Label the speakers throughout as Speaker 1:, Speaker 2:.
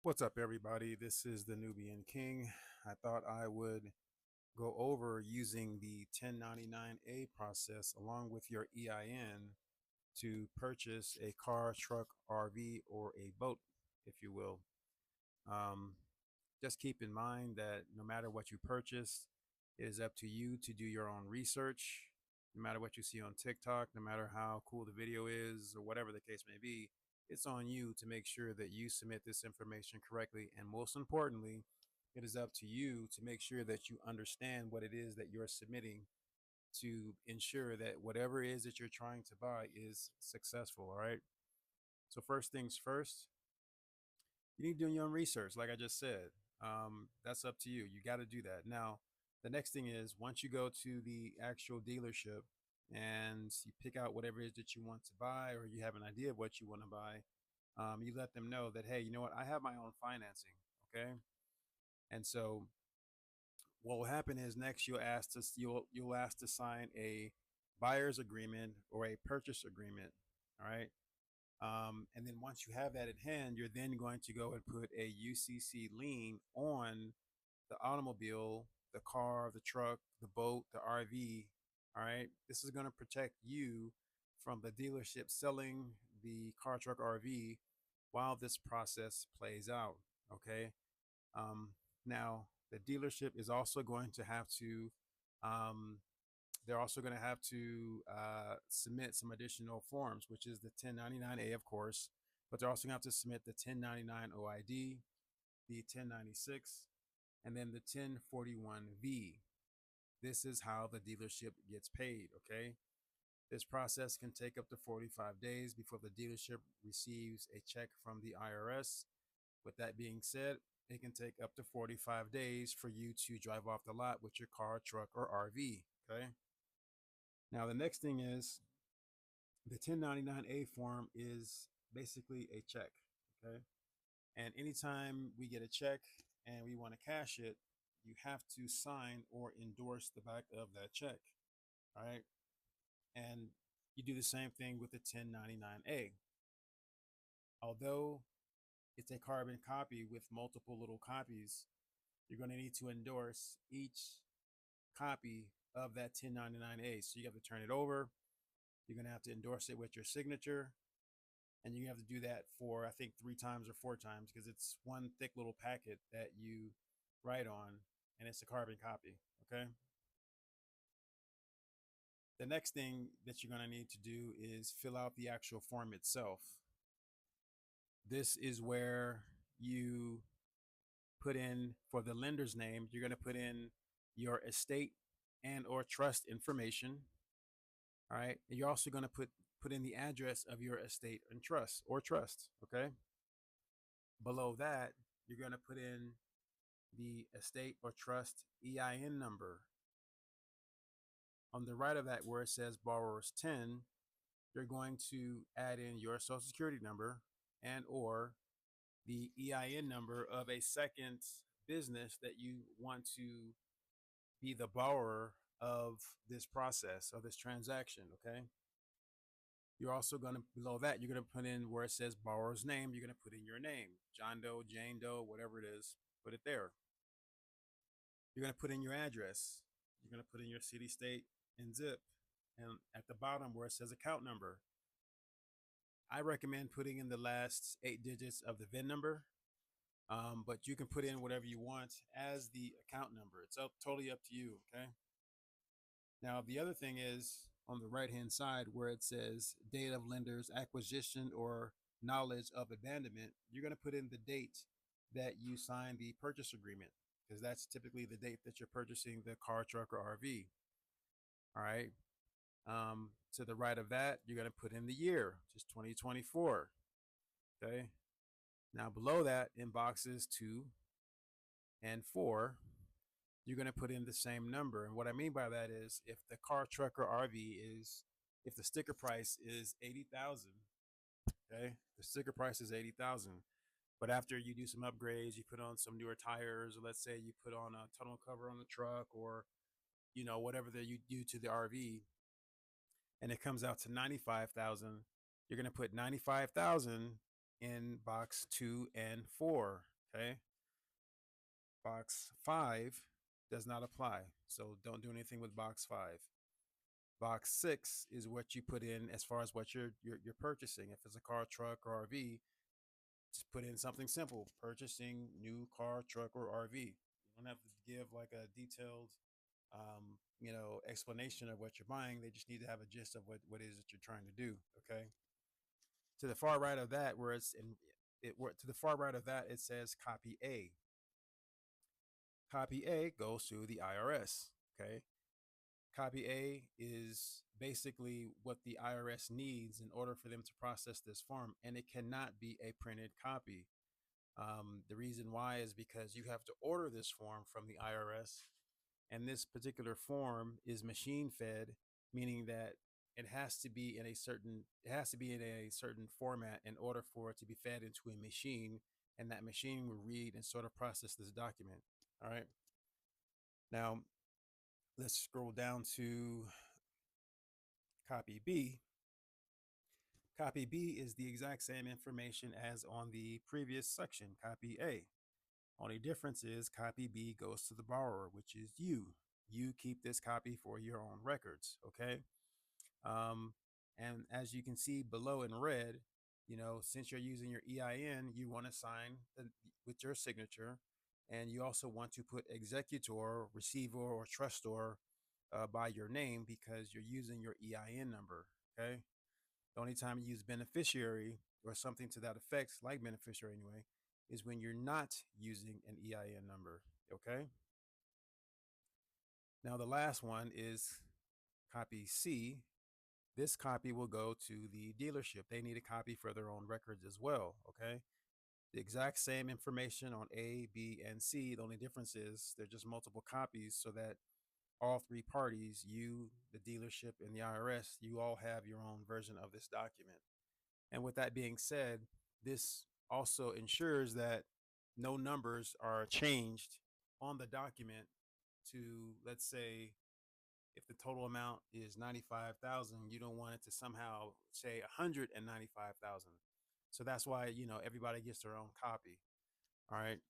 Speaker 1: What's up, everybody? This is the Nubian King. I thought I would go over using the 1099-A process along with your EIN to purchase a car, truck, RV, or a boat, if you will. Um, just keep in mind that no matter what you purchase, it is up to you to do your own research. No matter what you see on TikTok, no matter how cool the video is, or whatever the case may be, it's on you to make sure that you submit this information correctly. And most importantly, it is up to you to make sure that you understand what it is that you're submitting to ensure that whatever it is that you're trying to buy is successful. All right. So, first things first, you need to do your own research, like I just said. That's up to you. You got to do that. Now, the next thing is once you go to the actual dealership and you pick out whatever it is that you want to buy, or you have an idea of what you want to buy, you let them know that, hey, you know what, I have my own financing. Okay. And so what will happen is next you'll ask to sign a buyer's agreement or a purchase agreement. All right. And then once you have that in hand, you're then going to go and put a UCC lien on the automobile, the car, the truck, the boat, the RV. All right. This is going to protect you from the dealership selling the car, truck, RV while this process plays out. Okay. Um, Now, the dealership is also going to have to um, they're also going to have to submit some additional forms, which is the 1099-A, of course, but they're also going to have to submit the 1099 OID, the 1096, and then the 1041V. This is how the dealership gets paid, okay? This process can take up to 45 days before the dealership receives a check from the IRS. With that being said, it can take up to 45 days for you to drive off the lot with your car, truck, or RV, okay? Now, the next thing is the 1099-A form is basically a check. Okay. And anytime we get a check and we want to cash it, you have to sign or endorse the back of that check. All right. And you do the same thing with the 1099-A. Although it's a carbon copy with multiple little copies, you're going to need to endorse each copy of that 1099-A. So you have to turn it over. You're going to have to endorse it with your signature. And you have to do that for, I think, 3 times or 4 times, because it's one thick little packet that you write on, and it's a carbon copy. Okay. The next thing that you're going to need to do is fill out the actual form itself. This is where you put in, for the lender's name, you're going to put in your estate and or trust information. All right. And you're also going to put in the address of your estate and trust or trust. Okay. Below that, you're going to put in the estate or trust EIN number. On the right of that, where it says borrower's 10, you're going to add in your social security number and or the EIN number of a second business that you want to be the borrower of this process, of this transaction. Okay. You're also going to, below that, you're going to put in where it says borrower's name, you're going to put in your name, John Doe, Jane Doe, whatever it is, put it there. You're going to put in your address. You're going to put in your city, state, and zip. And at the bottom where it says account number, I recommend putting in the last 8 digits of the VIN number. But you can put in whatever you want as the account number. It's totally up to you. Okay. Now, the other thing is on the right hand side where it says date of lender's acquisition or knowledge of abandonment, you're going to put in the date that you signed the purchase agreement, because that's typically the date that you're purchasing the car, truck, or RV. All right. To the right of that, you're going to put in the year, just 2024. Okay. Now, below that, in boxes 2 and 4, you're going to put in the same number. And what I mean by that is if the car, truck, or RV is, if the sticker price is 80,000, okay, the sticker price is 80,000. But after you do some upgrades, you put on some newer tires, or let's say you put on a tunnel cover on the truck, or whatever that you do to the RV, and it comes out to 95,000, you're going to put 95,000 in box 2 and 4. Okay. Box 5 does not apply. So don't do anything with box 5. Box 6 is what you put in as far as what you're purchasing. If it's a car, truck, or RV, just put in something simple: purchasing new car, truck, or RV. You don't have to give like a detailed explanation of what you're buying. They just need to have a gist of what it is that you're trying to do. Okay. To the far right of that, where it's in it, to the far right of that, it says copy A. Copy A goes to the IRS. Okay. Copy A is basically what the IRS needs in order for them to process this form, and it cannot be a printed copy. The reason why is because you have to order this form from the IRS, and this particular form is machine fed, meaning that it has to be in a certain format in order for it to be fed into a machine, and that machine will read and sort of process this document. All right. Now let's scroll down to copy B. Copy B is the exact same information as on the previous section, copy A. Only difference is copy B goes to the borrower, which is you. You keep this copy for your own records, okay? Um, and as you can see below in red, since you're using your EIN, you want to sign with your signature, and you also want to put executor, receiver, or trustor by your name because you're using your EIN number, okay? The only time you use beneficiary or something to that effect, like beneficiary anyway, is when you're not using an EIN number. Okay. Now, the last one is copy C. This copy will go to the dealership. They need a copy for their own records as well. Okay. The exact same information on A, B, and C. The only difference is they're just multiple copies so that all three parties, you, the dealership, and the IRS, you all have your own version of this document. And with that being said, this also ensures that no numbers are changed on the document to, let's say, if the total amount is 95,000, you don't want it to somehow say 195,000. So that's why, everybody gets their own copy. All right.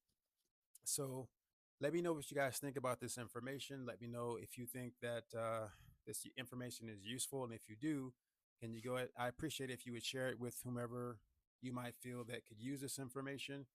Speaker 1: So let me know what you guys think about this information. Let me know if you think that this information is useful. And if you do, can you go ahead? I appreciate it if you would share it with whomever you might feel that could use this information.